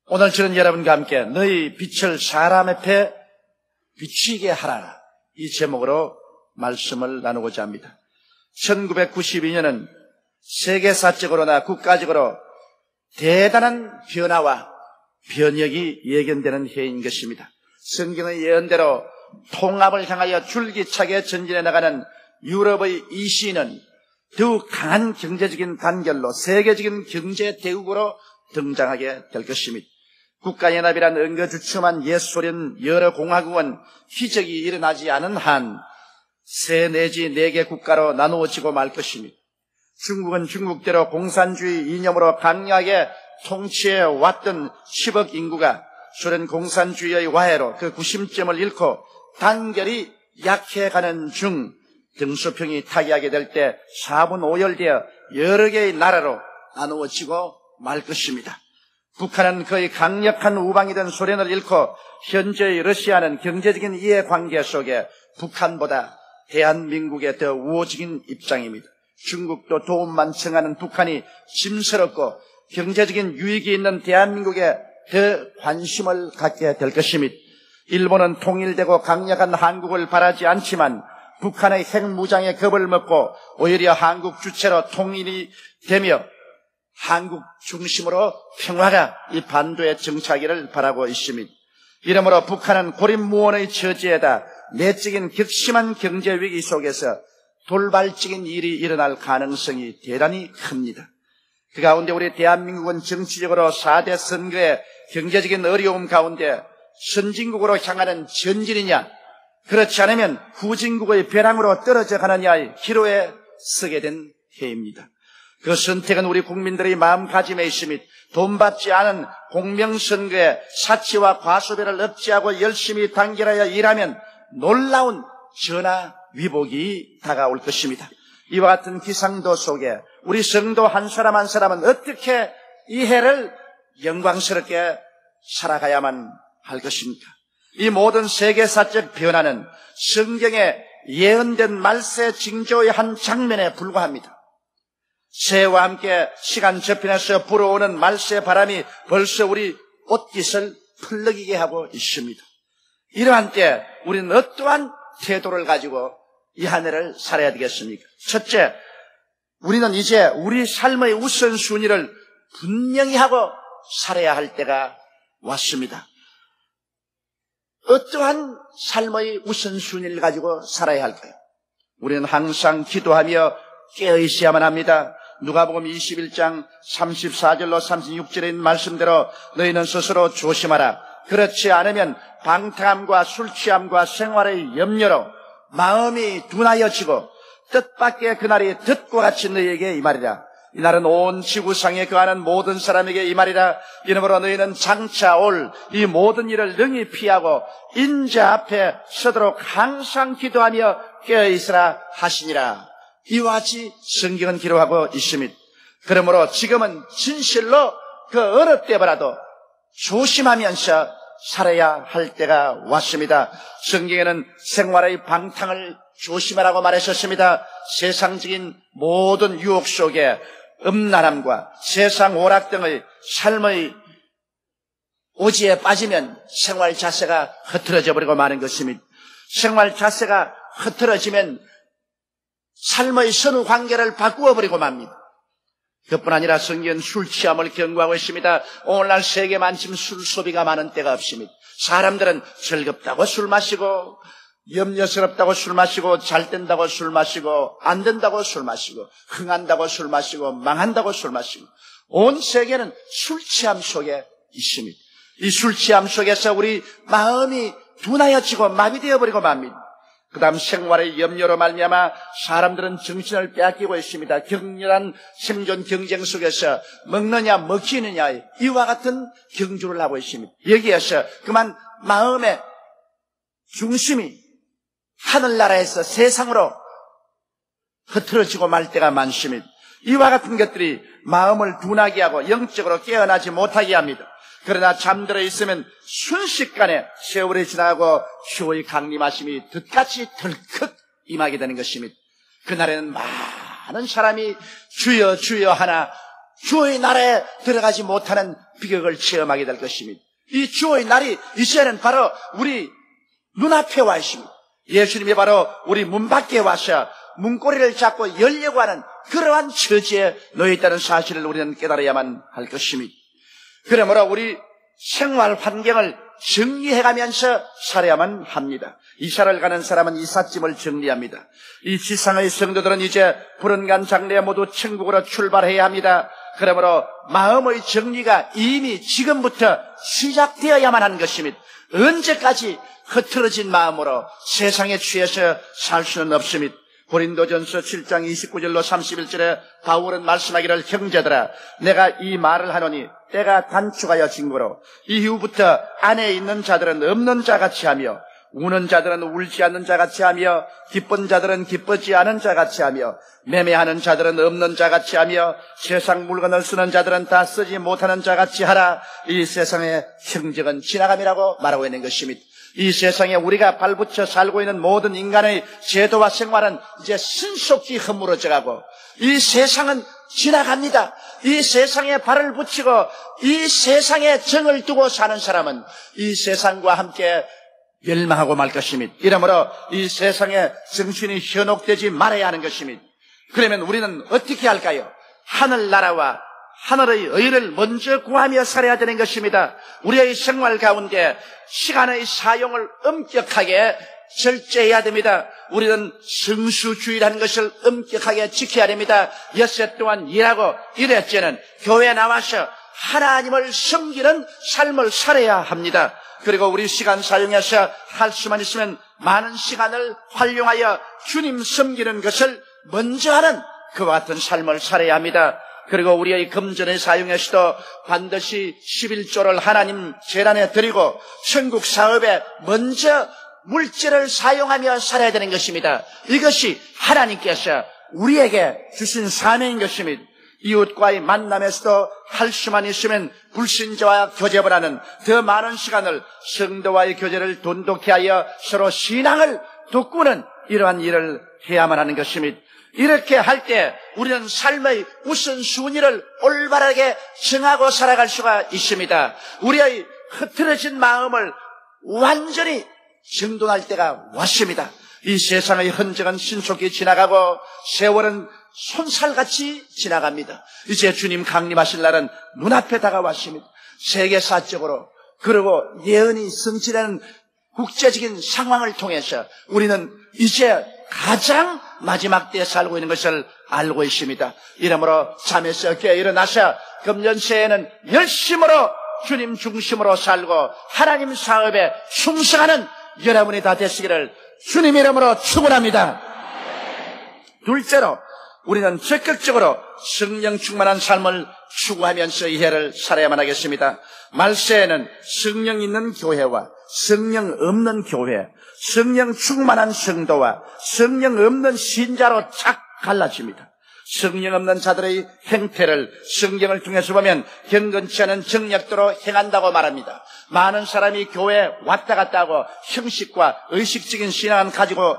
오늘 저는 여러분과 함께 너희 빛을 사람 앞에 비치게 하라, 이 제목으로 말씀을 나누고자 합니다. 1992년은 세계사적으로나 국가적으로 대단한 변화와 변혁이 예견되는 해인 것입니다. 성경의 예언대로 통합을 향하여 줄기차게 전진해 나가는 유럽의 이 시는 더욱 강한 경제적인 단결로 세계적인 경제 대국으로 등장하게 될 것입니다. 국가연합이란 은거주춤한 옛 소련 여러 공화국은 희적이 일어나지 않은 한 세 내지 4개 국가로 나누어지고 말 것입니다. 중국은 중국대로 공산주의 이념으로 강력하게 통치해 왔던 10억 인구가 소련 공산주의의 와해로 그 구심점을 잃고 단결이 약해가는 중 등소평이 타기하게 될 때 4분 5열 여러 개의 나라로 나누어지고 말 것입니다. 북한은 거의 강력한 우방이던 소련을 잃고 현재의 러시아는 경제적인 이해관계 속에 북한보다 대한민국에 더 우호적인 입장입니다. 중국도 도움만 청하는 북한이 짐스럽고 경제적인 유익이 있는 대한민국에 더 관심을 갖게 될 것입니다. 일본은 통일되고 강력한 한국을 바라지 않지만 북한의 핵무장에 겁을 먹고 오히려 한국 주체로 통일이 되며 한국 중심으로 평화가 이 반도에 정착하기를 바라고 있습니다. 이러므로 북한은 고립무원의 처지에다 내적인 격심한 경제위기 속에서 돌발적인 일이 일어날 가능성이 대단히 큽니다. 그 가운데 우리 대한민국은 정치적으로 4대 선거의 경제적인 어려움 가운데 선진국으로 향하는 전진이냐, 그렇지 않으면 후진국의 벼랑으로 떨어져 가느냐의 기로에 서게 된 해입니다. 그 선택은 우리 국민들의 마음가짐에 있습니다. 돈 받지 않은 공명선거에 사치와 과소비를 억제하고 열심히 단결하여 일하면 놀라운 전화위복이 다가올 것입니다. 이와 같은 기상도 속에 우리 성도 한 사람 한 사람은 어떻게 이 해를 영광스럽게 살아가야만 할 것입니까? 이 모든 세계사적 변화는 성경에 예언된 말세 징조의 한 장면에 불과합니다. 새해와 함께 시간 저편에서 불어오는 말세 바람이 벌써 우리 옷깃을 펄럭이게 하고 있습니다. 이러한 때 우리는 어떠한 태도를 가지고 이 한 해를 살아야 되겠습니까? 첫째, 우리는 이제 우리 삶의 우선순위를 분명히 하고 살아야 할 때가 왔습니다. 어떠한 삶의 우선순위를 가지고 살아야 할까요? 우리는 항상 기도하며 깨어 있어야만 합니다. 누가복음 21장 34절로 36절에 있는 말씀대로 너희는 스스로 조심하라. 그렇지 않으면 방탕함과 술취함과 생활의 염려로 마음이 둔하여지고 뜻밖의 그날이 덫과 같이 너희에게 임하리라. 이날은 온 지구상에 거하는 모든 사람에게 임하리라. 이러므로 너희는 장차 올 이 모든 일을 능히 피하고 인자 앞에 서도록 항상 기도하며 깨어있으라 하시니라. 이와 같이 성경은 기록하고 있습니다. 그러므로 지금은 진실로 그 어느 때보다도 조심하면서 살아야 할 때가 왔습니다. 성경에는 생활의 방탕을 조심하라고 말하셨습니다. 세상적인 모든 유혹 속에 음란함과 세상 오락 등의 삶의 오지에 빠지면 생활 자세가 흐트러져 버리고 마는 것입니다. 생활 자세가 흐트러지면 삶의 선후 관계를 바꾸어 버리고 맙니다. 그뿐 아니라 성경은 술 취함을 경고하고 있습니다. 오늘날 세계만큼 술 소비가 많은 때가 없습니다. 사람들은 즐겁다고 술 마시고 염려스럽다고 술 마시고 잘 된다고 술 마시고 안 된다고 술 마시고 흥한다고 술 마시고 망한다고 술 마시고 온 세계는 술 취함 속에 있습니다. 이 술 취함 속에서 우리 마음이 둔하여지고 마비되어 버리고 맙니다. 그 다음 생활의 염려로 말미암아 사람들은 정신을 빼앗기고 있습니다. 격렬한 생존 경쟁 속에서 먹느냐 먹히느냐 이와 같은 경주를 하고 있습니다. 여기에서 그만 마음의 중심이 하늘나라에서 세상으로 흐트러지고 말 때가 많습니다. 이와 같은 것들이 마음을 둔하게 하고 영적으로 깨어나지 못하게 합니다. 그러나 잠들어 있으면 순식간에 세월이 지나고 주의 강림하심이 듯같이 덜컥 임하게 되는 것입니다. 그날에는 많은 사람이 주여 주여 하나 주의 나라에 들어가지 못하는 비극을 체험하게 될 것입니다. 이 주의 날이 이제는 바로 우리 눈앞에 와 있습니다. 예수님이 바로 우리 문 밖에 와서 문고리를 잡고 열려고 하는 그러한 처지에 놓여 있다는 사실을 우리는 깨달아야만 할 것입니다. 그러므로 우리 생활 환경을 정리해가면서 살아야만 합니다. 이사를 가는 사람은 이삿짐을 정리합니다. 이 지상의 성도들은 이제 불언간 장래에 모두 천국으로 출발해야 합니다. 그러므로 마음의 정리가 이미 지금부터 시작되어야만 하는 것입니다. 언제까지 흐트러진 마음으로 세상에 취해서 살 수는 없습니다. 고린도전서 7장 29절로 31절에 바울은 말씀하기를 형제들아 내가 이 말을 하노니 때가 단축하여 진거로 이후부터 안에 있는 자들은 없는 자같이 하며 우는 자들은 울지 않는 자같이 하며 기쁜 자들은 기쁘지 않은 자같이 하며 매매하는 자들은 없는 자같이 하며 세상 물건을 쓰는 자들은 다 쓰지 못하는 자같이 하라. 이 세상의 형적은 지나감이라고 말하고 있는 것입니다. 이 세상에 우리가 발붙여 살고 있는 모든 인간의 제도와 생활은 이제 신속히 허물어져가고 이 세상은 지나갑니다. 이 세상에 발을 붙이고 이 세상에 정을 두고 사는 사람은 이 세상과 함께 멸망하고 말 것입니다. 이러므로 이 세상에 정신이 현혹되지 말아야 하는 것입니다. 그러면 우리는 어떻게 할까요? 하늘나라와 하늘의 의를 먼저 구하며 살아야 되는 것입니다. 우리의 생활 가운데 시간의 사용을 엄격하게 절제해야 됩니다. 우리는 성수주의라는 것을 엄격하게 지켜야 됩니다. 엿새 동안 일하고 일했지는 교회에 나와서 하나님을 섬기는 삶을 살아야 합니다. 그리고 우리 시간 사용해서 할 수만 있으면 많은 시간을 활용하여 주님 섬기는 것을 먼저 하는 그와 같은 삶을 살아야 합니다. 그리고 우리의 금전을 사용해서도 반드시 11조를 하나님 재단에 드리고 천국 사업에 먼저 물질을 사용하며 살아야 되는 것입니다. 이것이 하나님께서 우리에게 주신 사명인 것입니다. 이웃과의 만남에서도 할 수만 있으면 불신자와 교제를 하는 더 많은 시간을 성도와의 교제를 돈독히 하여 서로 신앙을 돋구는 이러한 일을 해야만 하는 것입니다. 이렇게 할 때 우리는 삶의 우선순위를 올바르게 정하고 살아갈 수가 있습니다. 우리의 흐트러진 마음을 완전히 정돈할 때가 왔습니다. 이 세상의 흔적은 신속히 지나가고 세월은 손살같이 지나갑니다. 이제 주님 강림하실 날은 눈앞에 다가왔습니다. 세계사적으로 그리고 예언이 성취되는 국제적인 상황을 통해서 우리는 이제 가장 마지막 때에 살고 있는 것을 알고 있습니다. 이러므로 잠에서 깨어 일어나서 금년 새해에는 열심으로 주님 중심으로 살고 하나님 사업에 충성하는 여러분이 다 되시기를 주님 이름으로 축원합니다. 둘째로 우리는 적극적으로 성령 충만한 삶을 추구하면서 이 해를 살아야만 하겠습니다. 말세에는 성령 있는 교회와 성령 없는 교회, 성령 충만한 성도와 성령 없는 신자로 쫙 갈라집니다. 성령 없는 자들의 행태를 성경을 통해서 보면 경건치 않은 정력도로 행한다고 말합니다. 많은 사람이 교회에 왔다 갔다 하고 형식과 의식적인 신앙은 가지고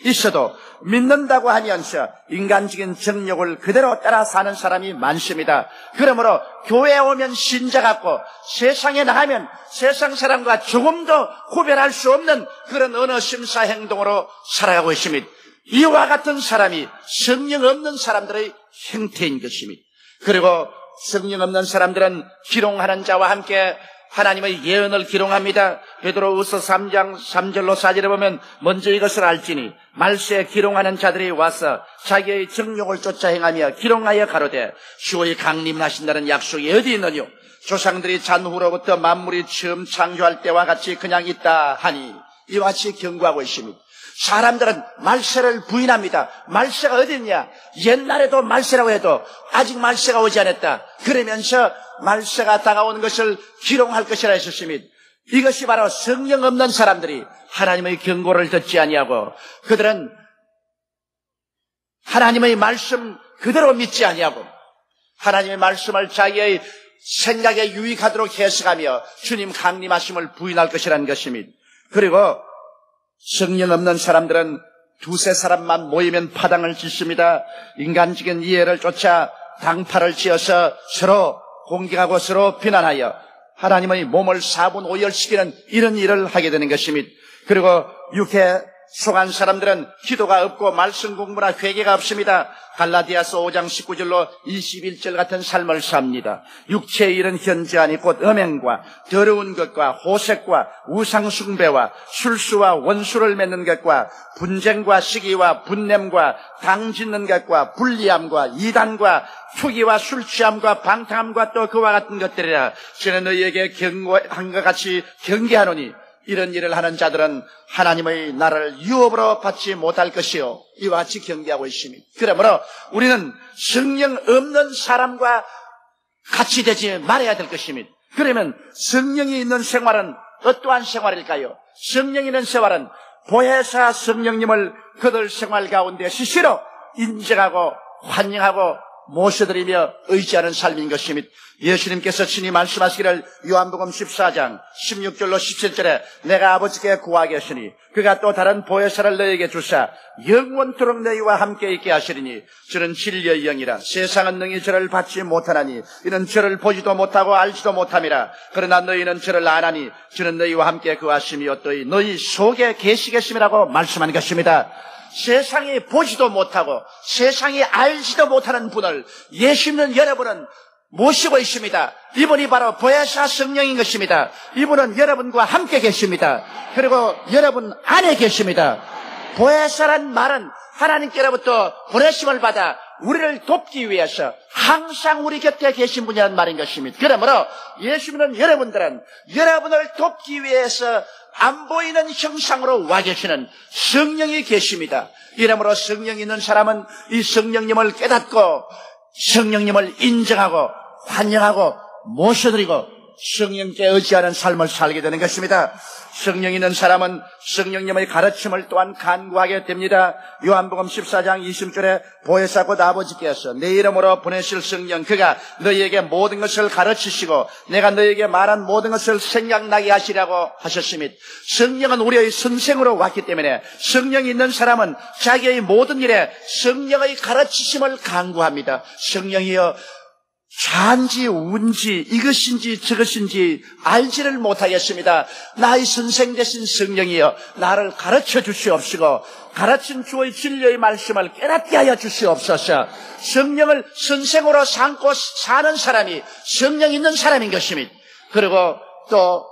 있어도 믿는다고 하면서 인간적인 정욕을 그대로 따라 사는 사람이 많습니다. 그러므로 교회에 오면 신자 같고 세상에 나가면 세상 사람과 조금도 구별할 수 없는 그런 언어 심사 행동으로 살아가고 있습니다. 이와 같은 사람이 성령 없는 사람들의 형태인 것입니다. 그리고 성령 없는 사람들은 기롱하는 자와 함께 하나님의 예언을 기롱합니다. 베드로후서 3장 3절로 4절에 보면 먼저 이것을 알지니 말세에 기롱하는 자들이 와서 자기의 정욕을 쫓아 행하며 기롱하여 가로되 주의 강림하신다는 약속이 어디 있느뇨? 조상들이 잔후로부터 만물이 처음 창조할 때와 같이 그냥 있다 하니 이와 같이 경고하고 있습니다. 사람들은 말세를 부인합니다. 말세가 어디 있냐? 옛날에도 말세라고 해도 아직 말세가 오지 않았다. 그러면서 말세가 다가오는 것을 기롱할 것이라 했었습니다. 이것이 바로 성령 없는 사람들이 하나님의 경고를 듣지 아니하고 그들은 하나님의 말씀 그대로 믿지 아니하고 하나님의 말씀을 자기의 생각에 유익하도록 해석하며 주님 강림하심을 부인할 것이라는 것입니다. 그리고 성령 없는 사람들은 두세 사람만 모이면 파당을 짓습니다. 인간적인 이해를 쫓아 당파를 지어서 서로 공격하고 서로 비난하여 하나님의 몸을 4분 5열시키는 이런 일을 하게 되는 것입니다. 그리고 육에 속한 사람들은 기도가 없고 말씀 공부나 회개가 없습니다. 갈라디아서 5장 19절로 21절 같은 삶을 삽니다. 육체의 일은 현저하니 곧 음행과 더러운 것과 호색과 우상숭배와 술수와 원수를 맺는 것과 분쟁과 시기와 분냄과 당짓는 것과 불리함과 이단과 투기와 술취함과 방탕함과 또 그와 같은 것들이라. 저는 너희에게 경고한 것 같이 경계하노니 이런 일을 하는 자들은 하나님의 나라를 유업으로 받지 못할 것이요, 이와 같이 경계하고 있습니다. 그러므로 우리는 성령 없는 사람과 같이 되지 말아야 될 것입니다. 그러면 성령이 있는 생활은 어떠한 생활일까요? 성령이 있는 생활은 보혜사 성령님을 그들 생활 가운데 스스로 인정하고 환영하고 모셔드리며 의지하는 삶인 것입니다. 예수님께서 친히 말씀하시기를 요한복음 14장 16절로 17절에 내가 아버지께 구하겠으니 그가 또 다른 보혜사를 너희에게 주사 영원토록 너희와 함께 있게 하시리니 저는 진리의 영이라. 세상은 능히 저를 받지 못하나니 이는 저를 보지도 못하고 알지도 못함이라. 그러나 너희는 저를 아나니 저는 너희와 함께 거하심이 어떠히 너희 속에 계시겠음이라고 말씀한 것입니다. 세상이 보지도 못하고 세상이 알지도 못하는 분을 예수 믿는 여러분은 모시고 있습니다. 이분이 바로 보혜사 성령인 것입니다. 이분은 여러분과 함께 계십니다. 그리고 여러분 안에 계십니다. 보혜사란 말은 하나님께로부터 보내심을 받아 우리를 돕기 위해서 항상 우리 곁에 계신 분이라는 말인 것입니다. 그러므로 예수 믿는 여러분들은 여러분을 돕기 위해서 안 보이는 형상으로 와 계시는 성령이 계십니다. 이러므로 성령이 있는 사람은 이 성령님을 깨닫고 성령님을 인정하고 환영하고 모셔드리고 성령께 의지하는 삶을 살게 되는 것입니다. 성령 있는 사람은 성령님의 가르침을 또한 간구하게 됩니다. 요한복음 14장 20절에 보혜사 곧 아버지께서 내 이름으로 보내실 성령 그가 너희에게 모든 것을 가르치시고 내가 너희에게 말한 모든 것을 생각나게 하시라고 하셨습니다. 성령은 우리의 선생으로 왔기 때문에 성령이 있는 사람은 자기의 모든 일에 성령의 가르치심을 간구합니다. 성령이여 좌인지 우인지 이것인지 저것인지 알지를 못하겠습니다. 나의 선생 되신 성령이여 나를 가르쳐 주시옵시고 가르친 주의 진리의 말씀을 깨닫게 하여 주시옵소서. 성령을 선생으로 삼고 사는 사람이 성령 있는 사람인 것입니다. 그리고 또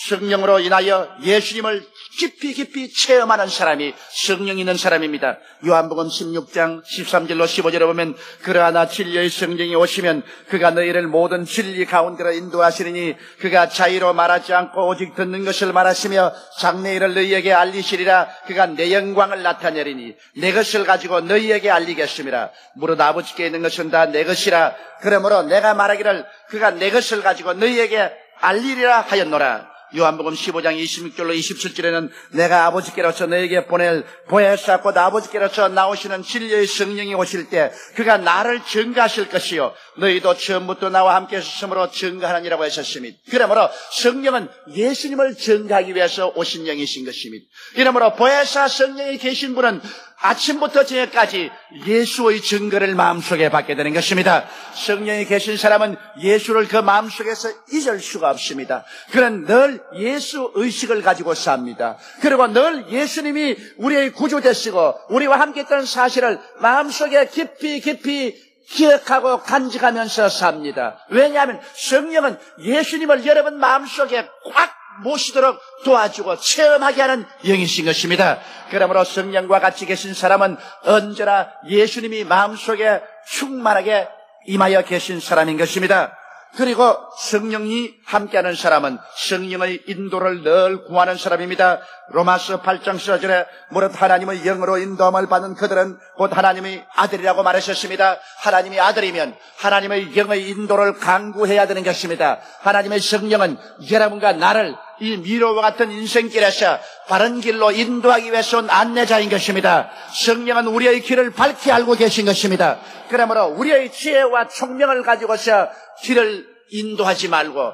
성령으로 인하여 예수님을 깊이 체험하는 사람이 성령 있는 사람입니다. 요한복음 16장 13절로 15절에 보면 그러나 진리의 성령이 오시면 그가 너희를 모든 진리 가운데로 인도하시리니 그가 자의로 말하지 않고 오직 듣는 것을 말하시며 장래일을 너희에게 알리시리라. 그가 내 영광을 나타내리니 내 것을 가지고 너희에게 알리겠습니다. 무릇 아버지께 있는 것은 다 내 것이라. 그러므로 내가 말하기를 그가 내 것을 가지고 너희에게 알리리라 하였노라. 요한복음 15장 26절로 27절에는 내가 아버지께로서 너에게 보낼 보혜사 곧 아버지께로서 나오시는 진리의 성령이 오실 때 그가 나를 증거하실 것이요 너희도 처음부터 나와 함께 있으므로 증거하느니라고 하셨습니다. 그러므로 성령은 예수님을 증거하기 위해서 오신 영이신 것입니다. 이러므로 보혜사 성령이 계신 분은 아침부터 저녁까지 예수의 증거를 마음속에 받게 되는 것입니다. 성령이 계신 사람은 예수를 그 마음속에서 잊을 수가 없습니다. 그는 늘 예수 의식을 가지고 삽니다. 그리고 늘 예수님이 우리의 구주 되시고 우리와 함께 있다는 사실을 마음속에 깊이 기억하고 간직하면서 삽니다. 왜냐하면 성령은 예수님을 여러분 마음속에 꽉 모시도록 도와주고 체험하게 하는 영이신 것입니다. 그러므로 성령과 같이 계신 사람은 언제나 예수님이 마음속에 충만하게 임하여 계신 사람인 것입니다. 그리고 성령이 함께하는 사람은 성령의 인도를 늘 구하는 사람입니다. 로마서 8장 14절에 무릇 하나님의 영으로 인도함을 받는 그들은 곧 하나님의 아들이라고 말하셨습니다. 하나님이 아들이면 하나님의 영의 인도를 간구해야 되는 것입니다. 하나님의 성령은 여러분과 나를 이 미로와 같은 인생길에서 바른 길로 인도하기 위해서 온 안내자인 것입니다. 성령은 우리의 길을 밝히 알고 계신 것입니다. 그러므로 우리의 지혜와 총명을 가지고서 길을 인도하지 말고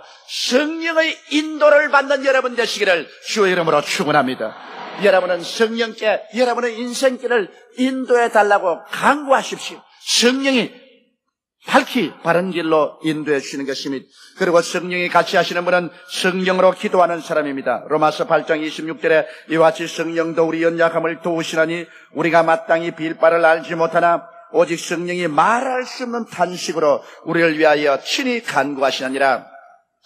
성령의 인도를 받는 여러분 되시기를 주의 이름으로 축원합니다. 여러분은 성령께 여러분의 인생길을 인도해 달라고 간구하십시오. 성령이 밝히 바른 길로 인도해 주시는 것입니다. 그리고 성령이 같이 하시는 분은 성령으로 기도하는 사람입니다. 로마서 8장 26절에 이와 같이 성령도 우리 연약함을 도우시나니 우리가 마땅히 빌 바를 알지 못하나 오직 성령이 말할 수 없는 탄식으로 우리를 위하여 친히 간구하시느니라.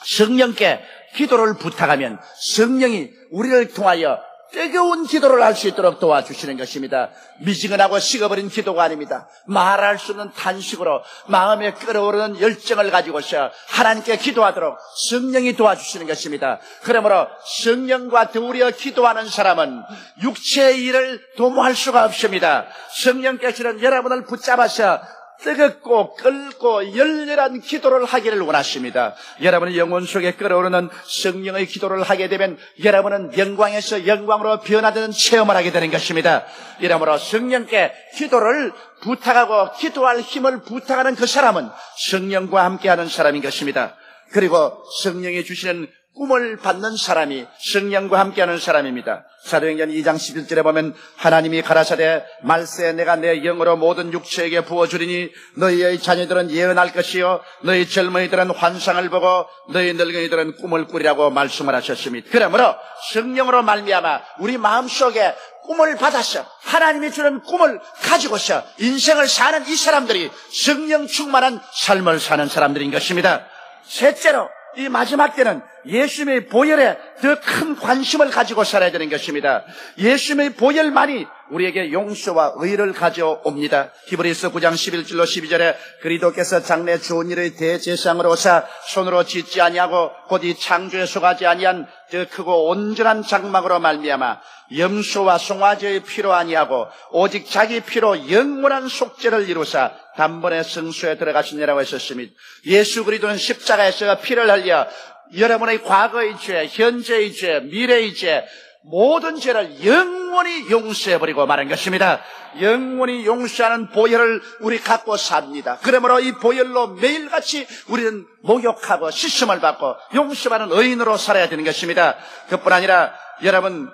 성령께 기도를 부탁하면 성령이 우리를 통하여 뜨거운 기도를 할 수 있도록 도와주시는 것입니다. 미지근하고 식어버린 기도가 아닙니다. 말할 수 없는 탄식으로 마음에 끓어오르는 열정을 가지고서 하나님께 기도하도록 성령이 도와주시는 것입니다. 그러므로 성령과 더불어 기도하는 사람은 육체의 일을 도모할 수가 없습니다. 성령께서는 여러분을 붙잡아서 뜨겁고 끓고 열렬한 기도를 하기를 원하십니다. 여러분의 영혼 속에 끓어오르는 성령의 기도를 하게 되면 여러분은 영광에서 영광으로 변화되는 체험을 하게 되는 것입니다. 이러므로 성령께 기도를 부탁하고 기도할 힘을 부탁하는 그 사람은 성령과 함께하는 사람인 것입니다. 그리고 성령이 주시는 꿈을 받는 사람이 성령과 함께하는 사람입니다. 사도행전 2장 11절에 보면 하나님이 가라사대 말세 내가 내 영으로 모든 육체에게 부어주리니 너희의 자녀들은 예언할 것이요 너희 젊은이들은 환상을 보고 너희 늙은이들은 꿈을 꾸리라고 말씀을 하셨습니다. 그러므로 성령으로 말미암아 우리 마음속에 꿈을 받아서 하나님이 주는 꿈을 가지고서 인생을 사는 이 사람들이 성령 충만한 삶을 사는 사람들인 것입니다. 셋째로 이 마지막 때는 예수님의 보혈에 더 큰 관심을 가지고 살아야 되는 것입니다. 예수님의 보혈만이 우리에게 용서와 의를 가져옵니다. 히브리서 9장 11절로 12절에 그리스도께서 장래 좋은 일의 대제사장으로 오사 손으로 짓지 아니하고 곧 이 창조에 속하지 아니한 더 크고 온전한 장막으로 말미암아 염소와 송아지의 피로 아니하고 오직 자기 피로 영원한 속죄를 이루사 단번에 성소에 들어가시느라고 했었습니다. 예수 그리스도는 십자가에서 피를 흘려 여러분의 과거의 죄, 현재의 죄, 미래의 죄, 모든 죄를 영원히 용서해버리고 말한 것입니다. 영원히 용서하는 보혈을 우리 갖고 삽니다. 그러므로 이 보혈로 매일같이 우리는 목욕하고 씻음을 받고 용서받는 의인으로 살아야 되는 것입니다. 그뿐 아니라 여러분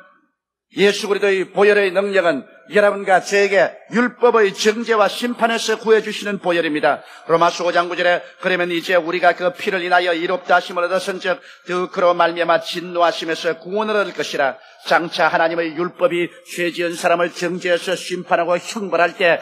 예수 그리스도의 보혈의 능력은 여러분과 저에게 율법의 정죄와 심판에서 구해주시는 보혈입니다. 로마서 5장 9절에 그러면 이제 우리가 그 피를 인하여 이롭다 하심을 얻었은즉 더 그로 말미암아 진노하심에서 구원을 얻을 것이라. 장차 하나님의 율법이 죄 지은 사람을 정죄해서 심판하고 형벌할 때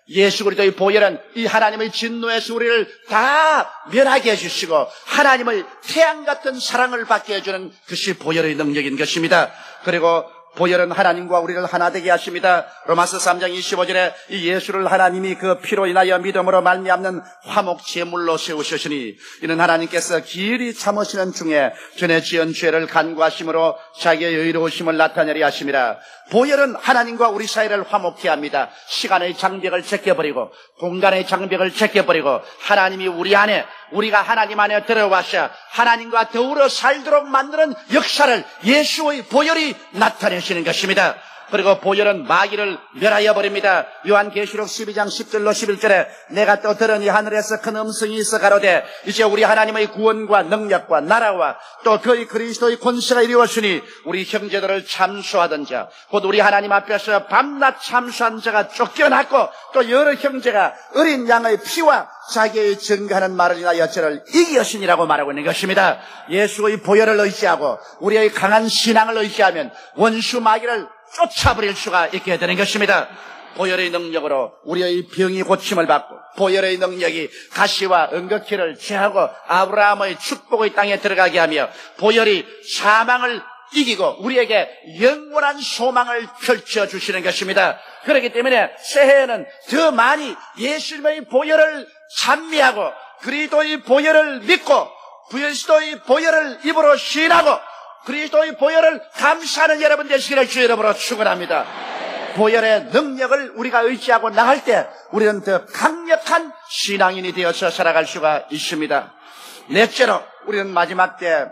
예수 그리스도의 보혈은 이 하나님의 진노에서 우리를 다 면하게 해주시고 하나님의 태양 같은 사랑을 받게 해주는 것이 보혈의 능력인 것입니다. 그리고 보혈은 하나님과 우리를 하나 되게 하십니다. 로마서 3장 25절에 이 예수를 하나님이 그 피로 인하여 믿음으로 말미암는 화목 제물로 세우셨으니 이는 하나님께서 길이 참으시는 중에 전에 지은 죄를 간구하심으로 자기의 의로우심을 나타내려 하심이라. 보혈은 하나님과 우리 사이를 화목케 합니다. 시간의 장벽을 제껴버리고 공간의 장벽을 제껴버리고 하나님이 우리 안에 우리가 하나님 안에 들어와서 하나님과 더불어 살도록 만드는 역사를 예수의 보혈이 나타내시는 것입니다. 그리고 보혈은 마귀를 멸하여 버립니다. 요한계시록 12장 10절로 11절에 내가 또 들으니 하늘에서 큰 음성이 있어 가로되 이제 우리 하나님의 구원과 능력과 나라와 또 그의 그리스도의 권세가 이루었으니 우리 형제들을 참수하던 자 곧 우리 하나님 앞에서 밤낮 참수한 자가 쫓겨났고 또 여러 형제가 어린 양의 피와 자기의 증거하는 말을 인하여 저를 이기었으니라고 말하고 있는 것입니다. 예수의 보혈을 의지하고 우리의 강한 신앙을 의지하면 원수 마귀를 쫓아버릴 수가 있게 되는 것입니다. 보혈의 능력으로 우리의 병이 고침을 받고 보혈의 능력이 가시와 은거키를 제하고 아브라함의 축복의 땅에 들어가게 하며 보혈이 사망을 이기고 우리에게 영원한 소망을 펼쳐주시는 것입니다. 그렇기 때문에 새해에는 더 많이 예수님의 보혈을 찬미하고 그리스도의 보혈을 믿고 그리스도의 보혈을 입으로 시인하고 그리스도의 보혈을 감사하는 여러분 되시기를 주의 이름으로 축원합니다. 보혈의 능력을 우리가 의지하고 나갈 때 우리는 더 강력한 신앙인이 되어서 살아갈 수가 있습니다. 넷째로 우리는 마지막 때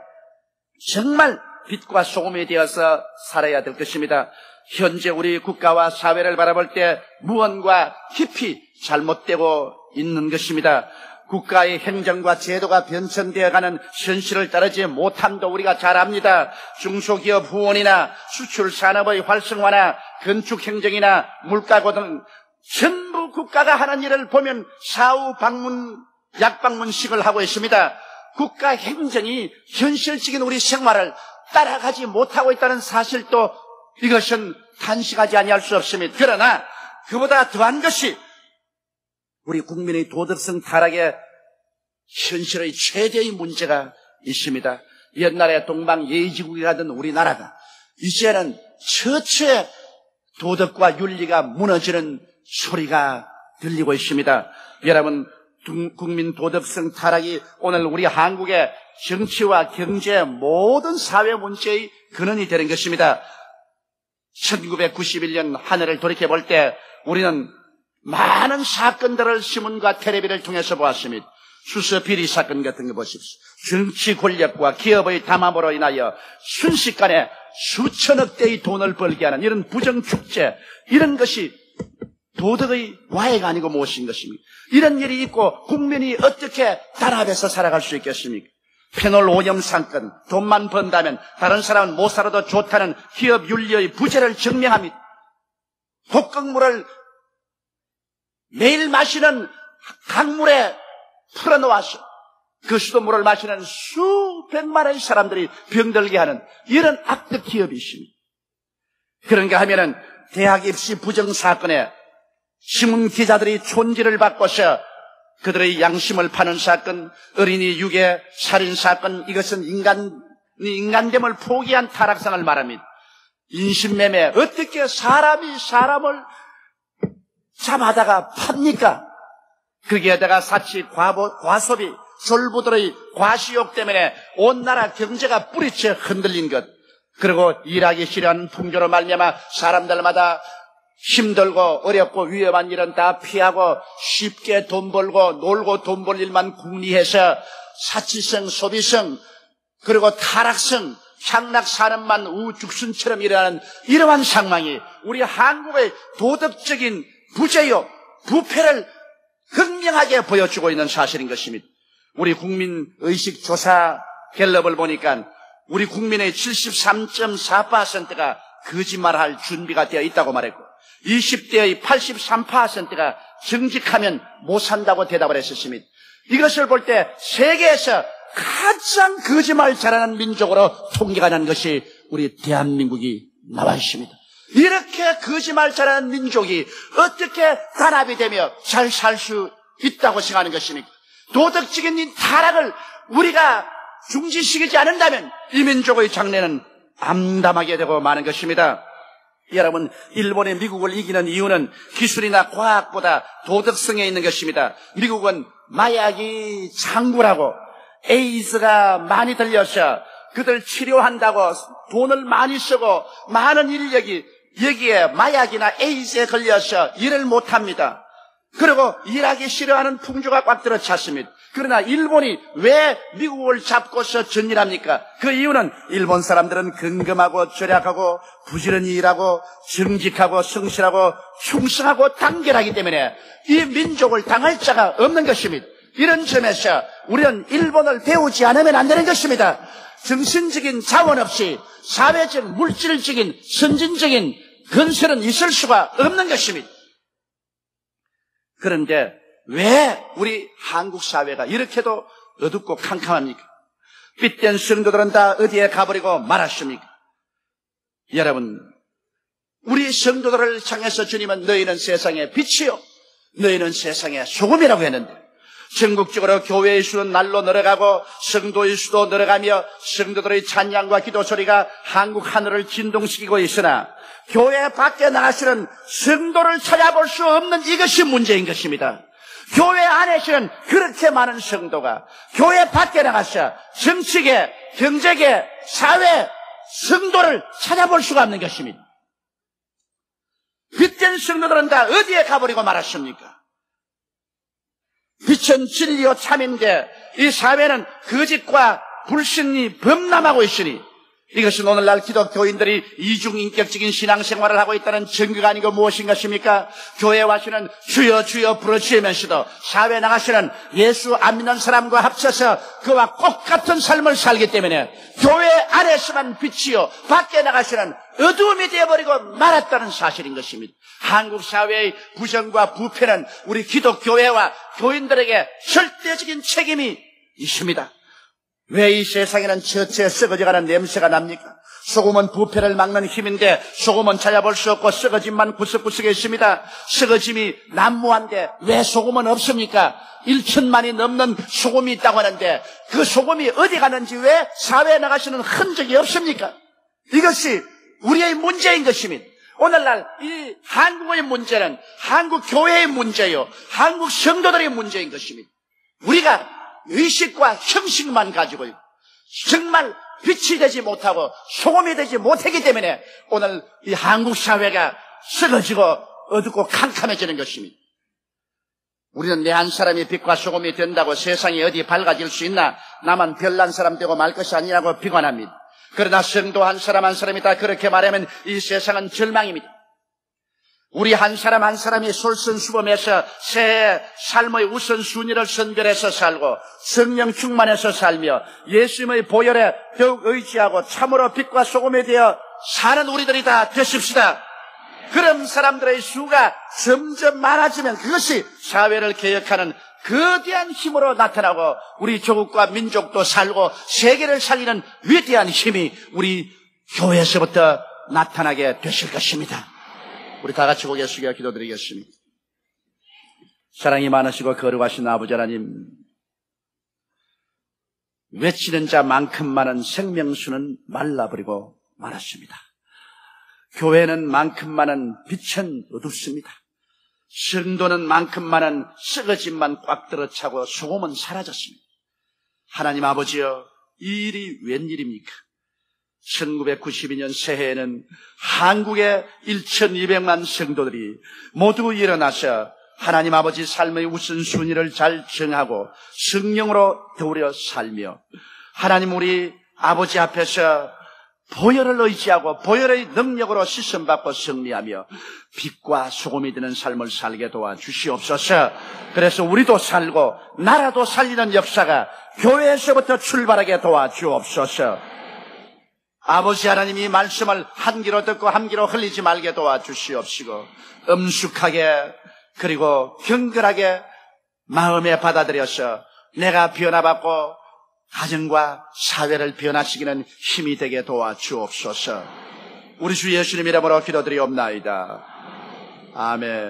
정말 빛과 소금이 되어서 살아야 될 것입니다. 현재 우리 국가와 사회를 바라볼 때 무언가 깊이 잘못되고 있는 것입니다. 국가의 행정과 제도가 변천되어가는 현실을 따르지 못함도 우리가 잘 압니다. 중소기업 후원이나 수출산업의 활성화나 건축행정이나 물가고 등 전부 국가가 하는 일을 보면 사후 방문 약방문식을 하고 있습니다. 국가 행정이 현실적인 우리 생활을 따라가지 못하고 있다는 사실도 이것은 탄식하지 아니할 수 없습니다. 그러나 그보다 더한 것이 우리 국민의 도덕성 타락의 현실의 최대의 문제가 있습니다. 옛날에 동방예의지국이라던 우리나라가 이제는 처처에 도덕과 윤리가 무너지는 소리가 들리고 있습니다. 여러분, 국민 도덕성 타락이 오늘 우리 한국의 정치와 경제 모든 사회 문제의 근원이 되는 것입니다. 1991년 한 해를 돌이켜볼 때 우리는 많은 사건들을 신문과 텔레비를 통해서 보았습니다. 수서 비리 사건 같은 거 보십시오. 정치 권력과 기업의 담합으로 인하여 순식간에 수천억 대의 돈을 벌게 하는 이런 부정축제, 이런 것이 도덕의 와해가 아니고 무엇인 것입니까? 이런 일이 있고 국민이 어떻게 단합해서 살아갈 수 있겠습니까? 페놀 오염 사건, 돈만 번다면 다른 사람은 못 살아도 좋다는 기업 윤리의 부재를 증명합니다. 독극물을 매일 마시는 강물에 풀어놓아서 그 수돗물을 마시는 수백만의 사람들이 병들게 하는 이런 악덕 기업이 있습니다. 그런가 하면은 대학 입시 부정 사건에 신문 기자들이 촌지를 바꿔서 그들의 양심을 파는 사건, 어린이 유괴, 살인 사건, 이것은 인간됨을 포기한 타락상을 말합니다. 인신매매, 어떻게 사람이 사람을 잡아다가 팝니까? 거기에다가 사치, 과소비, 솔부들의 과시욕 때문에 온 나라 경제가 뿌리째 흔들린 것, 그리고 일하기 싫어하는 풍조로 말미암아 사람들마다 힘들고 어렵고 위험한 일은 다 피하고 쉽게 돈 벌고 놀고 돈 벌 일만 궁리해서 사치성, 소비성, 그리고 타락성, 향락산업만 우죽순처럼 일어나는 이러한 상황이 우리 한국의 도덕적인 부재요, 부패를 극명하게 보여주고 있는 사실인 것입니다. 우리 국민의식 조사 갤럽을 보니까 우리 국민의 73.4%가 거짓말할 준비가 되어 있다고 말했고 20대의 83%가 정직하면 못 산다고 대답을 했었습니다. 이것을 볼 때 세계에서 가장 거짓말 잘하는 민족으로 통계가 난 것이 우리 대한민국이 나와 있습니다. 이렇게 거짓말 잘하는 민족이 어떻게 단합이 되며 잘 살 수 있다고 생각하는 것입니까? 도덕적인 이 타락을 우리가 중지시키지 않는다면 이 민족의 장래는 암담하게 되고 마는 것입니다. 여러분, 일본이 미국을 이기는 이유는 기술이나 과학보다 도덕성에 있는 것입니다. 미국은 마약이 창구라고 에이즈가 많이 들려서 그들 치료한다고 돈을 많이 쓰고 많은 인력이 여기에 마약이나 에이즈에 걸려서 일을 못합니다. 그리고 일하기 싫어하는 풍조가 꽉 들어찼습니다. 그러나 일본이 왜 미국을 잡고서 전일합니까? 그 이유는 일본 사람들은 근검하고 절약하고 부지런히 일하고 정직하고 성실하고 충성하고 단결하기 때문에 이 민족을 당할 자가 없는 것입니다. 이런 점에서 우리는 일본을 배우지 않으면 안 되는 것입니다. 정신적인 자원 없이 사회적, 물질적인, 선진적인 건설은 있을 수가 없는 것입니다. 그런데 왜 우리 한국 사회가 이렇게도 어둡고 캄캄합니까? 삐된 성도들은 다 어디에 가버리고 말았습니까? 여러분, 우리 성도들을 향해서 주님은 너희는 세상의 빛이요, 너희는 세상의 소금이라고 했는데 전국적으로 교회의 수는 날로 늘어가고 성도의 수도 늘어가며 성도들의 찬양과 기도 소리가 한국 하늘을 진동시키고 있으나 교회 밖에 나가시는 성도를 찾아볼 수 없는 이것이 문제인 것입니다. 교회 안에서는 그렇게 많은 성도가 교회 밖에 나가서 정치계, 경제계, 사회, 성도를 찾아볼 수가 없는 것입니다. 빛된 성도들은 다 어디에 가버리고 말았습니까? 빛은 진리요 참인데 이 사회는 거짓과 불신이 범람하고 있으니 이것은 오늘날 기독교인들이 이중인격적인 신앙생활을 하고 있다는 증거가 아니고 무엇인 것입니까? 교회에 와시는 주여 주여 부르짖으면서도 사회에 나가시는 예수 안 믿는 사람과 합쳐서 그와 똑같은 삶을 살기 때문에 교회 안에서만 빛이요 밖에 나가시는 어두움이 되어버리고 말았다는 사실인 것입니다. 한국 사회의 부정과 부패는 우리 기독교회와 교인들에게 절대적인 책임이 있습니다. 왜 이 세상에는 처처 썩어져가는 냄새가 납니까? 소금은 부패를 막는 힘인데 소금은 찾아볼 수 없고 썩어짐만 구석구석에 있습니다. 썩어짐이 난무한데 왜 소금은 없습니까? 1천만이 넘는 소금이 있다고 하는데 그 소금이 어디 가는지 왜 사회에 나가시는 흔적이 없습니까? 이것이 우리의 문제인 것입니다. 오늘날 이 한국의 문제는 한국 교회의 문제요, 한국 성도들의 문제인 것입니다. 우리가 의식과 형식만 가지고 정말 빛이 되지 못하고 소금이 되지 못하기 때문에 오늘 이 한국 사회가 썩어지고 어둡고 캄캄해지는 것입니다. 우리는 내 한 사람이 빛과 소금이 된다고 세상이 어디 밝아질 수 있나? 나만 별난 사람 되고 말 것이 아니라고 비관합니다. 그러나 성도 한 사람 한 사람이 다 그렇게 말하면 이 세상은 절망입니다. 우리 한 사람 한 사람이 솔선수범해서 새해 삶의 우선순위를 선별해서 살고 성령 충만해서 살며 예수님의 보혈에 더욱 의지하고 참으로 빛과 소금이 되어 사는 우리들이 다 되십시다. 그런 사람들의 수가 점점 많아지면 그것이 사회를 개혁하는 거대한 힘으로 나타나고 우리 조국과 민족도 살고 세계를 살리는 위대한 힘이 우리 교회에서부터 나타나게 되실 것입니다. 우리 다 같이 고개 숙여 기도드리겠습니다. 사랑이 많으시고 거룩하신 아버지 하나님, 외치는 자만큼 많은 생명수는 말라버리고 말았습니다. 교회는 만큼 많은 빛은 어둡습니다. 성도는 만큼 많은 썩어짐만 꽉 들어차고 소금은 사라졌습니다. 하나님 아버지여, 이 일이 웬일입니까? 1992년 새해에는 한국의 1200만 성도들이 모두 일어나서 하나님 아버지 삶의 우선순위를 잘 정하고 성령으로 더우려 살며 하나님 우리 아버지 앞에서 보혈을 의지하고 보혈의 능력으로 씻음받고 승리하며 빛과 소금이 되는 삶을 살게 도와주시옵소서. 그래서 우리도 살고 나라도 살리는 역사가 교회에서부터 출발하게 도와주옵소서. 아버지 하나님이 말씀을 한 귀로 듣고 한 귀로 흘리지 말게 도와주시옵시고 엄숙하게 그리고 경건하게 마음에 받아들여서 내가 변화받고 가정과 사회를 변화시키는 힘이 되게 도와주옵소서. 우리 주 예수님 이름으로 기도드리옵나이다. 아멘.